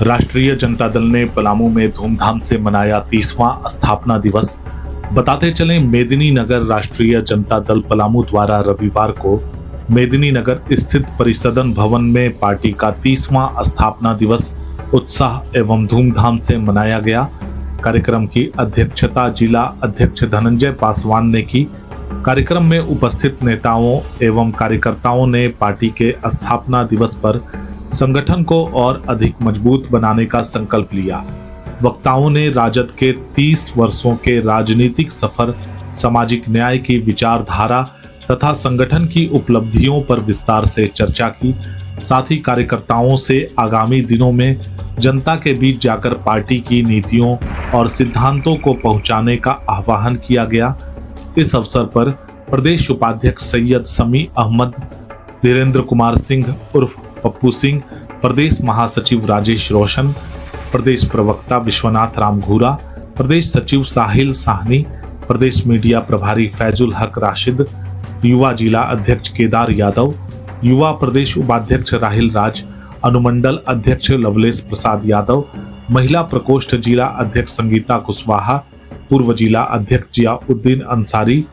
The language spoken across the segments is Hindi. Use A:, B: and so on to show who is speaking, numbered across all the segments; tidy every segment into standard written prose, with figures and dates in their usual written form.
A: राष्ट्रीय जनता दल ने पलामू में धूमधाम से मनाया 30वां स्थापना दिवस। बताते चलें, मेदिनीनगर राष्ट्रीय जनता दल पलामू द्वारा रविवार को मेदिनीनगर स्थित परिसदन भवन में पार्टी का 30वां स्थापना दिवस उत्साह एवं धूमधाम से मनाया गया। कार्यक्रम की अध्यक्षता जिला अध्यक्ष धनंजय पासवान ने की। कार्यक्रम में उपस्थित नेताओं एवं कार्यकर्ताओं ने पार्टी के स्थापना दिवस पर संगठन को और अधिक मजबूत बनाने का संकल्प लिया। वक्ताओं ने राजद के 30 वर्षों के राजनीतिक सफर, सामाजिक न्याय की विचारधारा तथा संगठन की उपलब्धियों पर विस्तार से चर्चा की। साथ ही कार्यकर्ताओं से आगामी दिनों में जनता के बीच जाकर पार्टी की नीतियों और सिद्धांतों को पहुंचाने का आह्वान किया गया। इस अवसर पर प्रदेश उपाध्यक्ष सैयद समी अहमद, धीरेन्द्र कुमार सिंह उर्फ पप्पू सिंह, प्रदेश महासचिव राजेश रोशन, प्रदेश प्रवक्ता विश्वनाथ राम घूरा, प्रदेश सचिव साहिल साहनी, प्रदेश मीडिया प्रभारी फैजुल हक राशिद, युवा जिला अध्यक्ष केदार यादव, युवा प्रदेश उपाध्यक्ष राहिल राज, अनुमंडल अध्यक्ष लवलेश प्रसाद यादव, महिला प्रकोष्ठ जिला अध्यक्ष संगीता कुशवाहा, पूर्व जिला अध्यक्ष जियाउद्दीन अंसारी,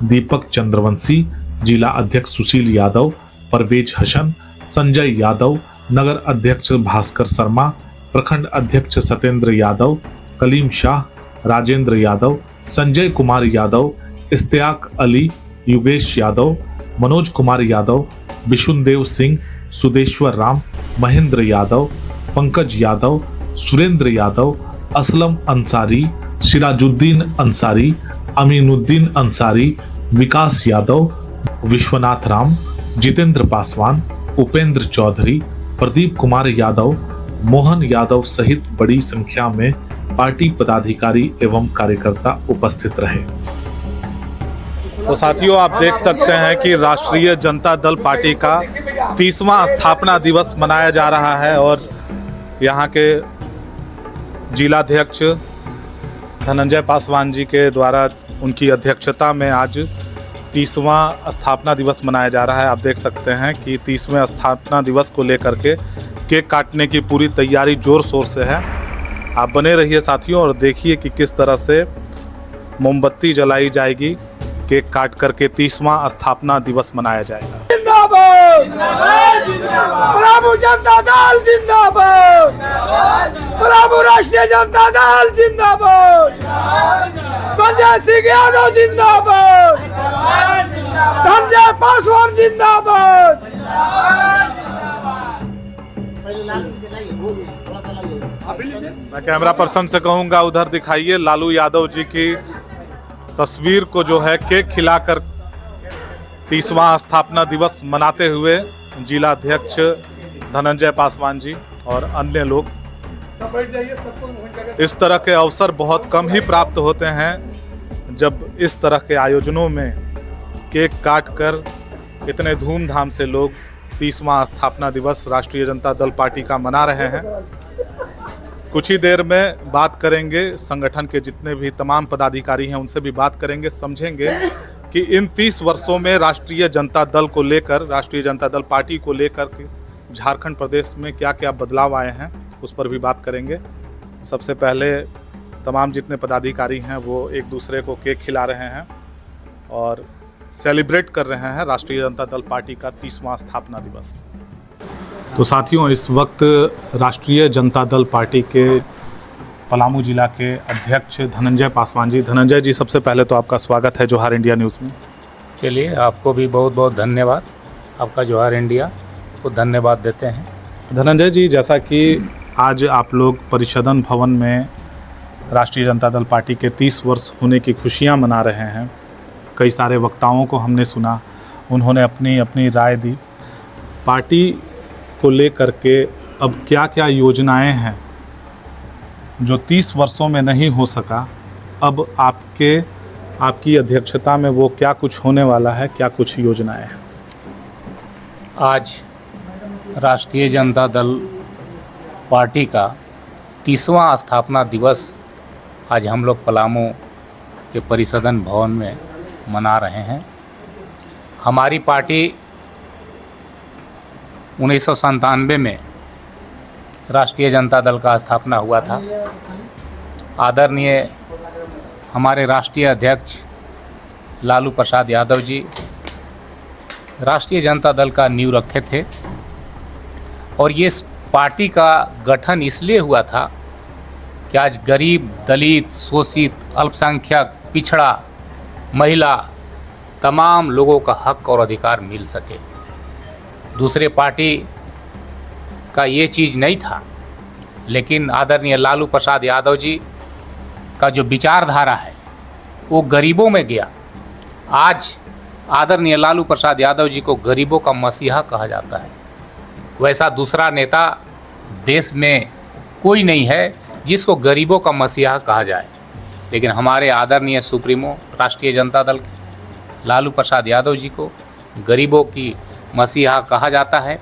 A: दीपक चंद्रवंशी, जिला अध्यक्ष सुशील यादव, परवेज हसन, संजय यादव, नगर अध्यक्ष भास्कर शर्मा, प्रखंड अध्यक्ष सत्येंद्र यादव, कलीम शाह, राजेंद्र यादव, संजय कुमार यादव, इस्तियाक अली, युगेश यादव, मनोज कुमार यादव, विशुनदेव सिंह, सुदेश्वर राम, महेंद्र यादव, पंकज यादव, सुरेंद्र यादव, असलम अंसारी, सिराजुद्दीन अंसारी, अमीनुद्दीन अंसारी, विकास यादव, विश्वनाथ राम, जितेंद्र पासवान, उपेंद्र चौधरी, प्रदीप कुमार यादव, मोहन यादव सहित बड़ी संख्या में पार्टी पदाधिकारी एवं कार्यकर्ता उपस्थित रहे।
B: तो साथियों, आप देख सकते हैं कि राष्ट्रीय जनता दल पार्टी का 30वां स्थापना दिवस मनाया जा रहा है और यहाँ के जिलाध्यक्ष धनंजय पासवान जी के द्वारा उनकी अध्यक्षता में आज 30वां स्थापना दिवस मनाया जा रहा है। आप देख सकते हैं कि 30वें स्थापना दिवस को लेकर के केक काटने की पूरी तैयारी जोर शोर से है। आप बने रहिए साथियों और देखिए कि किस तरह से मोमबत्ती जलाई जाएगी, केक काट करके 30वां स्थापना दिवस मनाया जाएगा।
C: जिंदाबाद, पलामू जनता दल जिंदाबाद, पलामू राष्ट्रीय जनता दल जिंदाबाद, संजय सिंह यादव जिंदाबाद, धनंजय पासवान जिंदाबाद।
B: मैं कैमरा पर्सन से कहूंगा उधर दिखाइए लालू यादव जी की तस्वीर को, जो है केक खिलाकर 30वां स्थापना दिवस मनाते हुए जिला अध्यक्ष धनंजय पासवान जी और अन्य लोग। इस तरह के अवसर बहुत कम ही प्राप्त होते हैं जब इस तरह के आयोजनों में केक काट कर इतने धूमधाम से लोग 30वां स्थापना दिवस राष्ट्रीय जनता दल पार्टी का मना रहे हैं। कुछ ही देर में बात करेंगे, संगठन के जितने भी तमाम पदाधिकारी हैं उनसे भी बात करेंगे, समझेंगे कि इन 30 वर्षों में राष्ट्रीय जनता दल को लेकर, राष्ट्रीय जनता दल पार्टी को लेकर के झारखंड प्रदेश में क्या क्या बदलाव आए हैं, उस पर भी बात करेंगे। सबसे पहले तमाम जितने पदाधिकारी हैं वो एक दूसरे को केक खिला रहे हैं और सेलिब्रेट कर रहे हैं राष्ट्रीय जनता दल पार्टी का 30वां स्थापना दिवस। तो साथियों, इस वक्त राष्ट्रीय जनता दल पार्टी के पलामू जिला के अध्यक्ष धनंजय पासवान जी। धनंजय जी, सबसे पहले तो आपका स्वागत है जोहार इंडिया न्यूज़ में।
D: चलिए, आपको भी बहुत बहुत धन्यवाद। आपका जोहार इंडिया को धन्यवाद देते हैं।
B: धनंजय जी, जैसा कि आज आप लोग परिसदन भवन में राष्ट्रीय जनता दल पार्टी के 30 वर्ष होने की खुशियां मना रहे हैं, कई सारे वक्ताओं को हमने सुना, उन्होंने अपनी अपनी राय दी। पार्टी को लेकर के अब क्या क्या योजनाएं हैं जो 30 वर्षों में नहीं हो सका, अब आपकी अध्यक्षता में वो क्या कुछ होने वाला है, क्या कुछ योजनाएं हैं?
D: आज राष्ट्रीय जनता दल पार्टी का 30वां स्थापना दिवस आज हम लोग पलामू के परिसदन भवन में मना रहे हैं। हमारी पार्टी 1997 में राष्ट्रीय जनता दल का स्थापना हुआ था। आदरणीय हमारे राष्ट्रीय अध्यक्ष लालू प्रसाद यादव जी राष्ट्रीय जनता दल का नींव रखे थे और ये पार्टी का गठन इसलिए हुआ था कि आज गरीब, दलित, शोषित, अल्पसंख्यक, पिछड़ा, महिला तमाम लोगों का हक और अधिकार मिल सके। दूसरे पार्टी का ये चीज़ नहीं था, लेकिन आदरणीय लालू प्रसाद यादव जी का जो विचारधारा है वो गरीबों में गया। आज आदरणीय लालू प्रसाद यादव जी को गरीबों का मसीहा कहा जाता है। वैसा दूसरा नेता देश में कोई नहीं है जिसको गरीबों का मसीहा कहा जाए, लेकिन हमारे आदरणीय सुप्रीमो राष्ट्रीय जनता दल के लालू प्रसाद यादव जी को गरीबों की मसीहा कहा जाता है।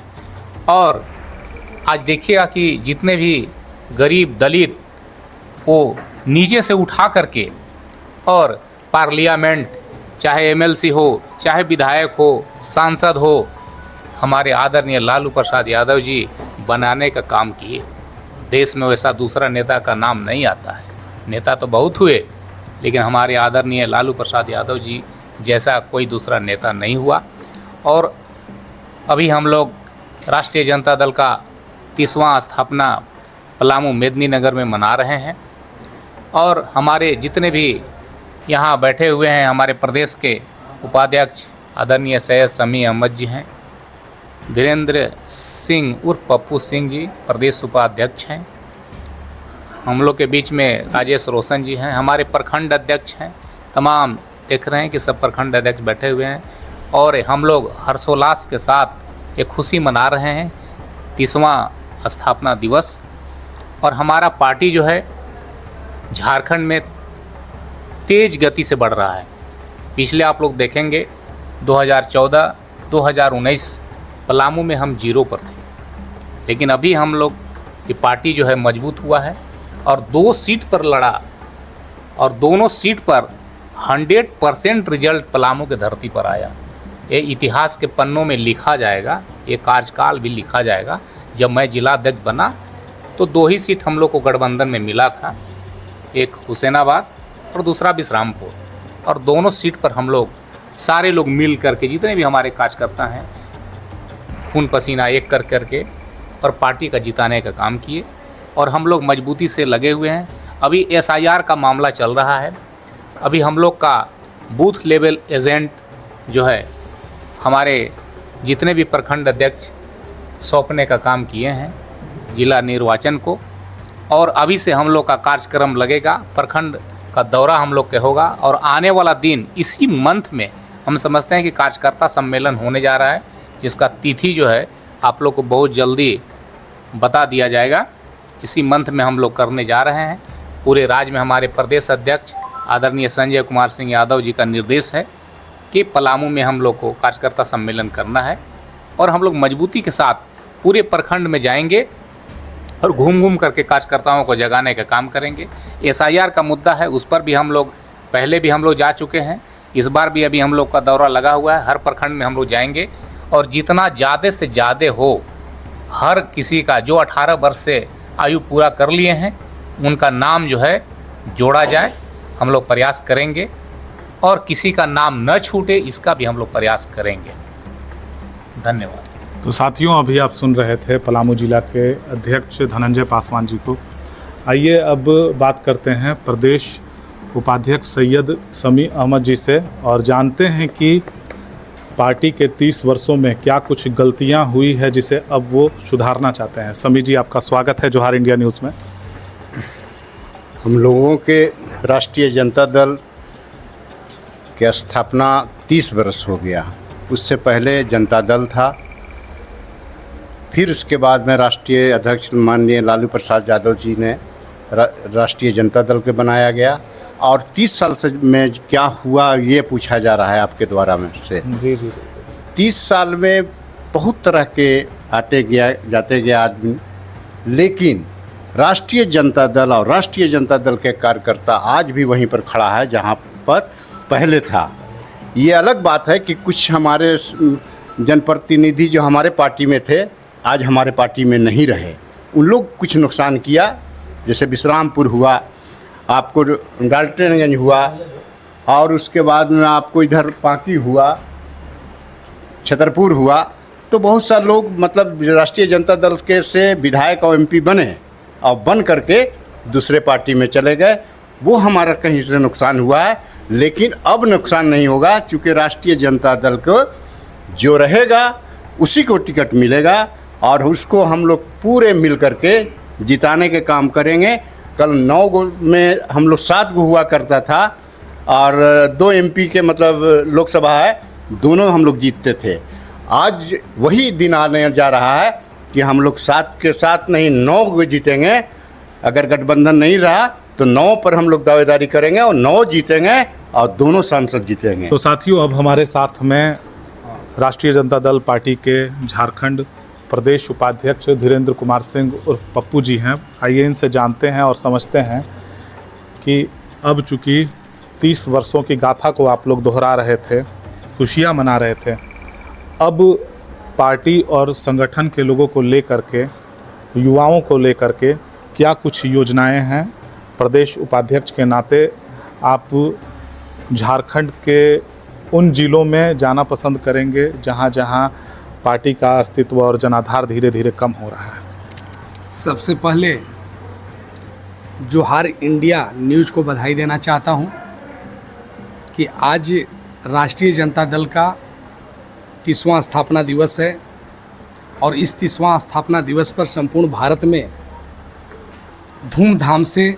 D: और आज देखिएगा कि जितने भी गरीब, दलित वो नीचे से उठा करके और पार्लियामेंट, चाहे एमएलसी हो, चाहे विधायक हो, सांसद हो, हमारे आदरणीय लालू प्रसाद यादव जी बनाने का काम किए। देश में वैसा दूसरा नेता का नाम नहीं आता है। नेता तो बहुत हुए, लेकिन हमारे आदरणीय लालू प्रसाद यादव जी जैसा कोई दूसरा नेता नहीं हुआ। और अभी हम लोग राष्ट्रीय जनता दल का 30वां स्थापना पलामू मेदिनीनगर में मना रहे हैं और हमारे जितने भी यहाँ बैठे हुए हैं हमारे प्रदेश के उपाध्यक्ष आदरणीय सैयद समी अहमद जी हैं, धीरेन्द्र सिंह उर्फ पप्पू सिंह जी प्रदेश उपाध्यक्ष हैं, हम लोग के बीच में राजेश रोशन जी हैं, हमारे प्रखंड अध्यक्ष हैं, तमाम देख रहे हैं कि सब प्रखंड अध्यक्ष बैठे हुए हैं और हम लोग हर्षोल्लास के साथ एक खुशी मना रहे हैं 30वां स्थापना दिवस। और हमारा पार्टी जो है झारखंड में तेज़ गति से बढ़ रहा है। पिछले आप लोग देखेंगे 2014, 2019 पलामू में हम 0 पर थे, लेकिन अभी हम लोग की पार्टी जो है मजबूत हुआ है और 2 सीट पर लड़ा और दोनों सीट पर 100% रिजल्ट पलामू के धरती पर आया। ये इतिहास के पन्नों में लिखा जाएगा, ये कार्यकाल भी लिखा जाएगा। जब मैं जिलाध्यक्ष बना तो 2 ही सीट हम लोग को गठबंधन में मिला था, एक हुसैनाबाद और दूसरा बिश्रामपुर, और दोनों सीट पर हम लोग सारे लोग मिल करके जितने भी हमारे कार्यकर्ता हैं खून पसीना एक कर करके और पार्टी का जिताने का काम किए और हम लोग मजबूती से लगे हुए हैं। अभी SIR का मामला चल रहा है। अभी हम लोग का बूथ लेवल एजेंट जो है हमारे जितने भी प्रखंड अध्यक्ष सौंपने का काम किए हैं जिला निर्वाचन को, और अभी से हम लोग का कार्यक्रम लगेगा, प्रखंड का दौरा हम लोग के होगा और आने वाला दिन इसी मंथ में हम समझते हैं कि कार्यकर्ता सम्मेलन होने जा रहा है, जिसका तिथि जो है आप लोग को बहुत जल्दी बता दिया जाएगा। इसी मंथ में हम लोग करने जा रहे हैं। पूरे राज्य में हमारे प्रदेश अध्यक्ष आदरणीय संजय कुमार सिंह यादव जी का निर्देश है कि पलामू में हम लोग को कार्यकर्ता सम्मेलन करना है और हम लोग मजबूती के साथ पूरे प्रखंड में जाएंगे और घूम घूम करके कार्यकर्ताओं को जगाने का काम करेंगे। SIR का मुद्दा है, उस पर भी हम लोग पहले भी हम लोग जा चुके हैं, इस बार भी अभी हम लोग का दौरा लगा हुआ है। हर प्रखंड में हम लोग जाएंगे और जितना ज़्यादा से ज़्यादा हो, हर किसी का जो 18 वर्ष से आयु पूरा कर लिए हैं उनका नाम जो है जोड़ा जाए, हम लोग प्रयास करेंगे और किसी का नाम न छूटे इसका भी हम लोग प्रयास करेंगे। धन्यवाद।
B: तो साथियों, अभी आप सुन रहे थे पलामू जिला के अध्यक्ष धनंजय पासवान जी को। आइए अब बात करते हैं प्रदेश उपाध्यक्ष सैयद समी अहमद जी से और जानते हैं कि पार्टी के 30 वर्षों में क्या कुछ गलतियां हुई है जिसे अब वो सुधारना चाहते हैं। समी जी, आपका स्वागत है जोहार इंडिया न्यूज़ में।
E: हम लोगों के राष्ट्रीय जनता दल की स्थापना 30 वर्ष हो गया। उससे पहले जनता दल था, फिर उसके बाद में राष्ट्रीय अध्यक्ष माननीय लालू प्रसाद यादव जी ने राष्ट्रीय जनता दल के बनाया गया। और 30 साल से में क्या हुआ ये पूछा जा रहा है आपके द्वारा में से।
B: जी जी।
E: 30 साल में बहुत तरह के आते गया जाते गया आदमी, लेकिन राष्ट्रीय जनता दल और राष्ट्रीय जनता दल के कार्यकर्ता आज भी वहीं पर खड़ा है जहां पर पहले था। ये अलग बात है कि कुछ हमारे जनप्रतिनिधि जो हमारे पार्टी में थे आज हमारे पार्टी में नहीं रहे, उन लोग कुछ नुकसान किया, जैसे विश्रामपुर हुआ, आपको डाल्टनगंज हुआ, और उसके बाद में आपको इधर पाकी हुआ, छतरपुर हुआ। तो बहुत सारे लोग मतलब राष्ट्रीय जनता दल के से विधायक और एमपी बने और बन करके दूसरे पार्टी में चले गए। वो हमारा कहीं से नुकसान हुआ है, लेकिन अब नुकसान नहीं होगा, क्योंकि राष्ट्रीय जनता दल को जो रहेगा उसी को टिकट मिलेगा और उसको हम लोग पूरे मिल करके जिताने के काम करेंगे। कल 9 गो में हम लोग 7 गो हुआ करता था और 2 एमपी के मतलब लोकसभा है, दोनों हम लोग जीतते थे। आज वही दिन आने जा रहा है कि हम लोग 7 के 7 नहीं 9 गो जीतेंगे। अगर गठबंधन नहीं रहा तो 9 पर हम लोग दावेदारी करेंगे और 9 जीतेंगे और दोनों सांसद जीतेंगे।
B: तो साथियों, अब हमारे साथ में राष्ट्रीय जनता दल पार्टी के झारखंड प्रदेश उपाध्यक्ष धीरेन्द्र कुमार सिंह उर्फ पप्पू जी हैं। आइए इनसे जानते हैं और समझते हैं कि अब चूँकि 30 वर्षों की गाथा को आप लोग दोहरा रहे थे, खुशियाँ मना रहे थे, अब पार्टी और संगठन के लोगों को लेकर के, युवाओं को लेकर के क्या कुछ योजनाएं हैं? प्रदेश उपाध्यक्ष के नाते आप झारखंड के उन जिलों में जाना पसंद करेंगे जहां जहां पार्टी का अस्तित्व और जनाधार धीरे धीरे कम हो रहा है?
C: सबसे पहले जोहार इंडिया न्यूज़ को बधाई देना चाहता हूं कि आज राष्ट्रीय जनता दल का 30वां स्थापना दिवस है और इस 30वां स्थापना दिवस पर संपूर्ण भारत में धूमधाम से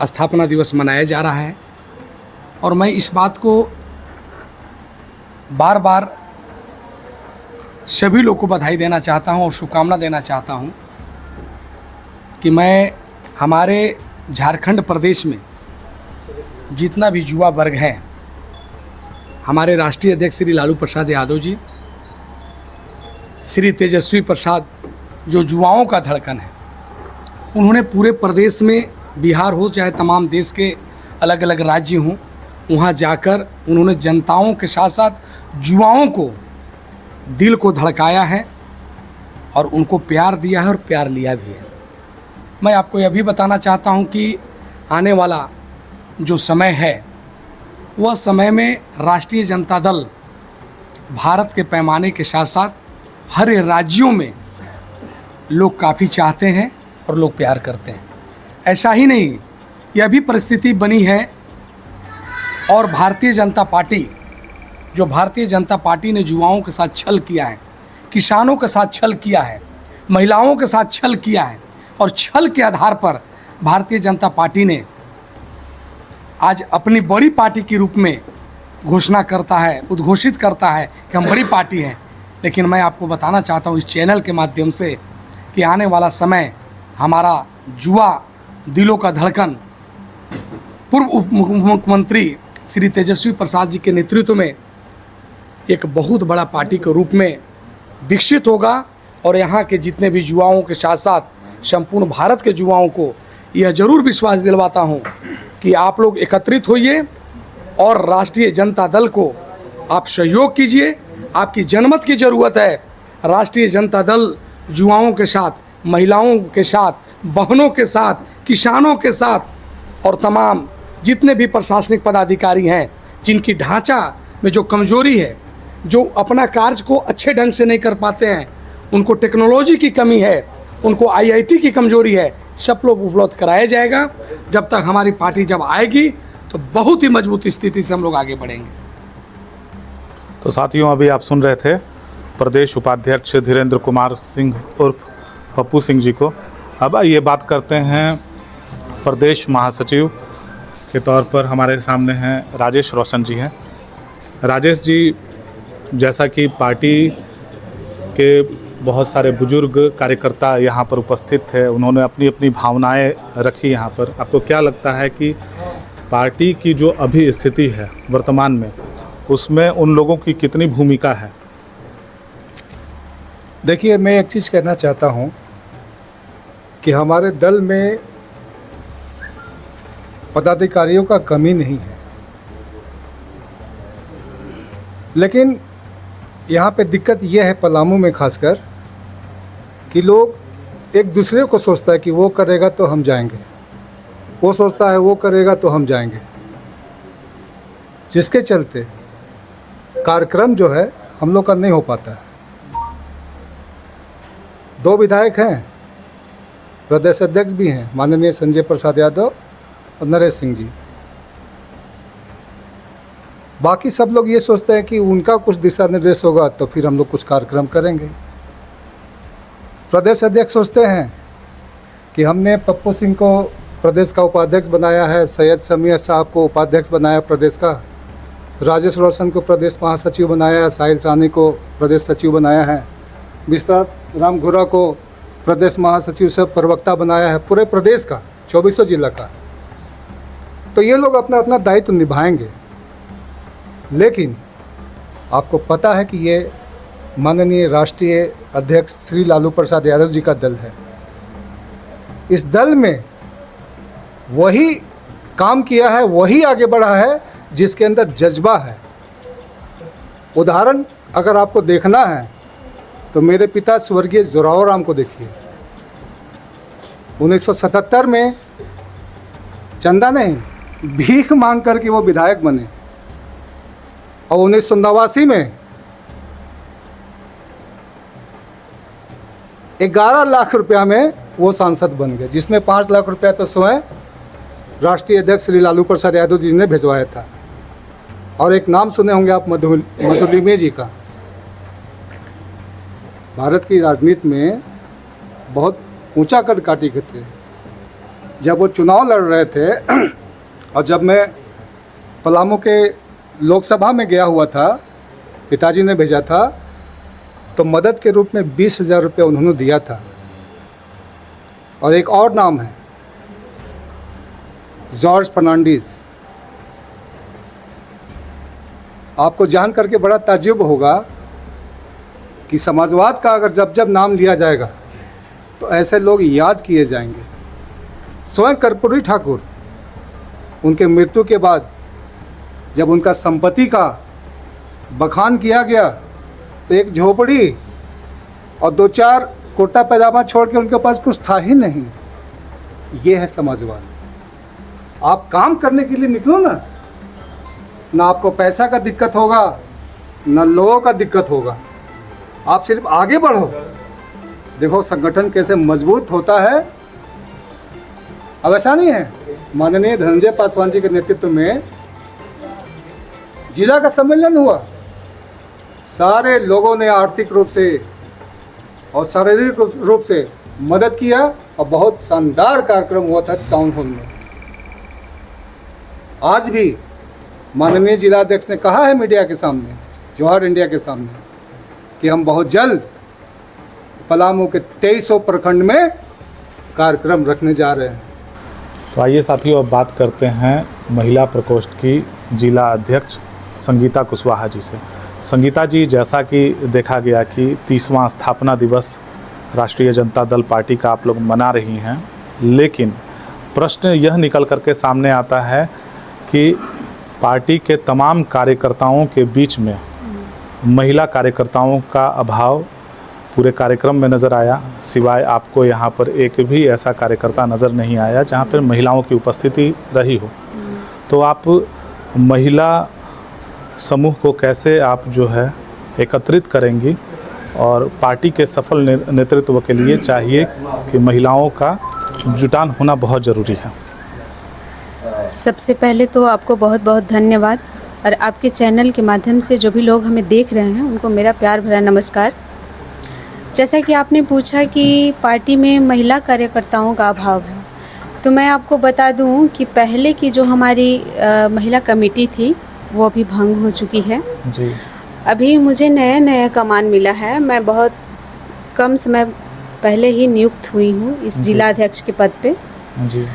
C: स्थापना दिवस मनाया जा रहा है। और मैं इस बात को बार बार सभी लोग को बधाई देना चाहता हूं और शुभकामना देना चाहता हूं कि मैं हमारे झारखंड प्रदेश में जितना भी युवा वर्ग है, हमारे राष्ट्रीय अध्यक्ष श्री लालू प्रसाद यादव जी, श्री तेजस्वी प्रसाद जो युवाओं का धड़कन है, उन्होंने पूरे प्रदेश में, बिहार हो चाहे तमाम देश के अलग अलग राज्य हों, वहाँ जाकर उन्होंने जनताओं के साथ साथ युवाओं को दिल को धड़काया है और उनको प्यार दिया है और प्यार लिया भी है। मैं आपको यह भी बताना चाहता हूँ कि आने वाला जो समय है वह समय में राष्ट्रीय जनता दल भारत के पैमाने के साथ साथ हर राज्यों में लोग काफ़ी चाहते हैं और लोग प्यार करते हैं। ऐसा ही नहीं, यह भी परिस्थिति बनी है और भारतीय जनता पार्टी ने युवाओं के साथ छल किया है, किसानों के साथ छल किया है, महिलाओं के साथ छल किया है और छल के आधार पर भारतीय जनता पार्टी ने आज अपनी बड़ी पार्टी के रूप में घोषणा करता है, उद्घोषित करता है कि हम बड़ी पार्टी हैं। लेकिन मैं आपको बताना चाहता हूँ इस चैनल के माध्यम से कि आने वाला समय हमारा युवा दिलों का धड़कन पूर्व उप मुख्यमंत्री श्री तेजस्वी प्रसाद जी के नेतृत्व में एक बहुत बड़ा पार्टी के रूप में विकसित होगा और यहाँ के जितने भी युवाओं के साथ साथ संपूर्ण भारत के युवाओं को यह जरूर विश्वास दिलवाता हूँ कि आप लोग एकत्रित होइए और राष्ट्रीय जनता दल को आप सहयोग कीजिए। आपकी जनमत की ज़रूरत है। राष्ट्रीय जनता दल युवाओं के साथ, महिलाओं के साथ, बहनों के साथ, किसानों के साथ और तमाम जितने भी प्रशासनिक पदाधिकारी हैं जिनकी ढांचा में जो कमजोरी है, जो अपना कार्य को अच्छे ढंग से नहीं कर पाते हैं, उनको टेक्नोलॉजी की कमी है, उनको आईआईटी की कमजोरी है, सब लोग उपलब्ध कराया जाएगा। जब तक हमारी पार्टी जब आएगी तो बहुत ही मजबूत स्थिति से हम लोग आगे बढ़ेंगे।
B: तो साथियों, अभी आप सुन रहे थे प्रदेश उपाध्यक्ष धीरेन्द्र कुमार सिंह उर्फ पप्पू सिंह जी को। अब ये बात करते हैं प्रदेश महासचिव के तौर पर हमारे सामने हैं राजेश रोशन जी हैं। राजेश जी, जैसा कि पार्टी के बहुत सारे बुजुर्ग कार्यकर्ता यहाँ पर उपस्थित थे, उन्होंने अपनी अपनी भावनाएं रखी यहाँ पर, आपको क्या लगता है कि पार्टी की जो अभी स्थिति है वर्तमान में, उसमें उन लोगों की कितनी भूमिका है?
F: देखिए, मैं एक चीज़ कहना चाहता हूँ कि हमारे दल में पदाधिकारियों का कमी नहीं है, लेकिन यहाँ पे दिक्कत यह है पलामू में खासकर कि लोग एक दूसरे को सोचता है कि वो करेगा तो हम जाएंगे, वो सोचता है वो करेगा तो हम जाएंगे, जिसके चलते कार्यक्रम जो है हम लोग का नहीं हो पाता है। 2 विधायक हैं, प्रदेश अध्यक्ष भी हैं, माननीय संजय प्रसाद यादव और नरेश सिंह जी। बाकी सब लोग ये सोचते हैं कि उनका कुछ दिशा निर्देश होगा तो फिर हम लोग कुछ कार्यक्रम करेंगे। प्रदेश अध्यक्ष सोचते हैं कि हमने पप्पू सिंह को प्रदेश का उपाध्यक्ष बनाया है, सैयद समीर साहब को उपाध्यक्ष बनाया प्रदेश का, राजेश रोशन को प्रदेश महासचिव बनाया है, साहिल सानी को प्रदेश सचिव बनाया है, विस्तार राम घुरा को प्रदेश महासचिव से प्रवक्ता बनाया है पूरे प्रदेश का, 24 जिला का। तो ये लोग अपना अपना दायित्व निभाएंगे, लेकिन आपको पता है कि ये माननीय राष्ट्रीय अध्यक्ष श्री लालू प्रसाद यादव जी का दल है। इस दल में वही काम किया है, वही आगे बढ़ा है जिसके अंदर जज्बा है। उदाहरण अगर आपको देखना है तो मेरे पिता स्वर्गीय जोरावर राम को देखिए। 1977 में चंदा नहीं, भीख मांग करके वो विधायक बने और 1989 में 11 लाख रुपया में वो सांसद बन गए, जिसमें 5 लाख रुपया तो स्वयं राष्ट्रीय अध्यक्ष श्री लालू प्रसाद यादव जी ने भिजवाया था। और एक नाम सुने होंगे आप, मधुलिमी जी का। भारत की राजनीति में बहुत ऊंचा कद काटी गए थे। जब वो चुनाव लड़ रहे थे और जब मैं पलामू के लोकसभा में गया हुआ था, पिताजी ने भेजा था, तो मदद के रूप में 20,000 रुपये उन्होंने दिया था। और एक और नाम है जॉर्ज फर्नांडीज। आपको जान करके बड़ा ताज्जुब होगा कि समाजवाद का अगर जब जब नाम लिया जाएगा तो ऐसे लोग याद किए जाएंगे। स्वयं कर्पूरी ठाकुर, उनके मृत्यु के बाद जब उनका संपत्ति का बखान किया गया तो एक झोपड़ी और 2-4 कुर्ता पैजामा छोड़ के उनके पास कुछ था ही नहीं। ये है समाजवाद। आप काम करने के लिए निकलो ना आपको पैसा का दिक्कत होगा, ना लोगों का दिक्कत होगा। आप सिर्फ आगे बढ़ो। देखो संगठन कैसे मजबूत होता है। अब ऐसा नहीं है, माननीय धनंजय पासवान जी के नेतृत्व में जिला का सम्मेलन हुआ, सारे लोगों ने आर्थिक रूप से और शारीरिक रूप से मदद किया और बहुत शानदार कार्यक्रम हुआ था टाउन हॉल में। आज भी माननीय जिलाध्यक्ष ने कहा है मीडिया के सामने, जवाहर इंडिया के सामने, कि हम बहुत जल्द पलामू के 2300 प्रखंड में कार्यक्रम रखने जा रहे हैं।
B: तो आइए साथियों, अब बात करते हैं महिला प्रकोष्ठ की जिला अध्यक्ष संगीता कुशवाहा जी से। संगीता जी, जैसा कि देखा गया कि 30वां स्थापना दिवस राष्ट्रीय जनता दल पार्टी का आप लोग मना रही हैं, लेकिन प्रश्न यह निकल करके सामने आता है कि पार्टी के तमाम कार्यकर्ताओं के बीच में महिला कार्यकर्ताओं का अभाव पूरे कार्यक्रम में नज़र आया। सिवाय आपको यहाँ पर एक भी ऐसा कार्यकर्ता नज़र नहीं आया जहाँ पर महिलाओं की उपस्थिति रही हो। तो आप महिला समूह को कैसे आप जो है एकत्रित करेंगी, और पार्टी के सफल नेतृत्व के लिए चाहिए कि महिलाओं का जुटान होना बहुत ज़रूरी है।
G: सबसे पहले तो आपको बहुत बहुत धन्यवाद, और आपके चैनल के माध्यम से जो भी लोग हमें देख रहे हैं उनको मेरा प्यार भरा नमस्कार। जैसा कि आपने पूछा कि पार्टी में महिला कार्यकर्ताओं का अभाव है, तो मैं आपको बता दूं कि पहले की जो हमारी महिला कमेटी थी वो अभी भंग हो चुकी है
B: जी।
G: अभी मुझे नया कमान मिला है। मैं बहुत कम समय पहले ही नियुक्त हुई हूँ इस जिला अध्यक्ष के पद पे
B: जी।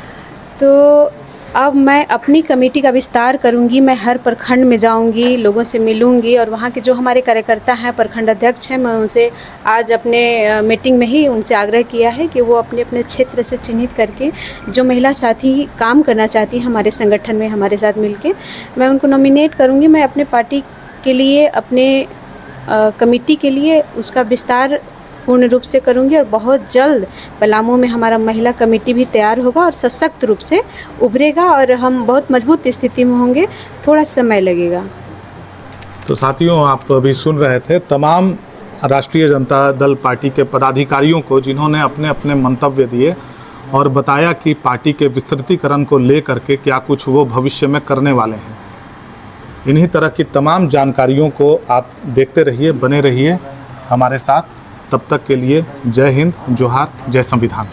G: तो अब मैं अपनी कमेटी का विस्तार करूंगी। मैं हर प्रखंड में जाऊंगी, लोगों से मिलूंगी, और वहाँ के जो हमारे कार्यकर्ता हैं, प्रखंड अध्यक्ष हैं, मैं उनसे आज अपने मीटिंग में ही उनसे आग्रह किया है कि वो अपने अपने क्षेत्र से चिन्हित करके जो महिला साथी काम करना चाहती हैं हमारे संगठन में हमारे साथ मिलके, मैं उनको नॉमिनेट करूंगी। मैं अपने पार्टी के लिए, अपने कमेटी के लिए उसका विस्तार पूर्ण रूप से करूँगी और बहुत जल्द पलामू में हमारा महिला कमेटी भी तैयार होगा और सशक्त रूप से उभरेगा और हम बहुत मजबूत स्थिति में होंगे। थोड़ा समय लगेगा।
B: तो साथियों, आप अभी सुन रहे थे तमाम राष्ट्रीय जनता दल पार्टी के पदाधिकारियों को, जिन्होंने अपने अपने मंतव्य दिए और बताया कि पार्टी के विस्तृतीकरण को लेकर के क्या कुछ वो भविष्य में करने वाले हैं। इन्हीं तरह की तमाम जानकारियों को आप देखते रहिए, बने रहिए हमारे साथ। तब तक के लिए जय हिंद, जोहार, जय संविधान।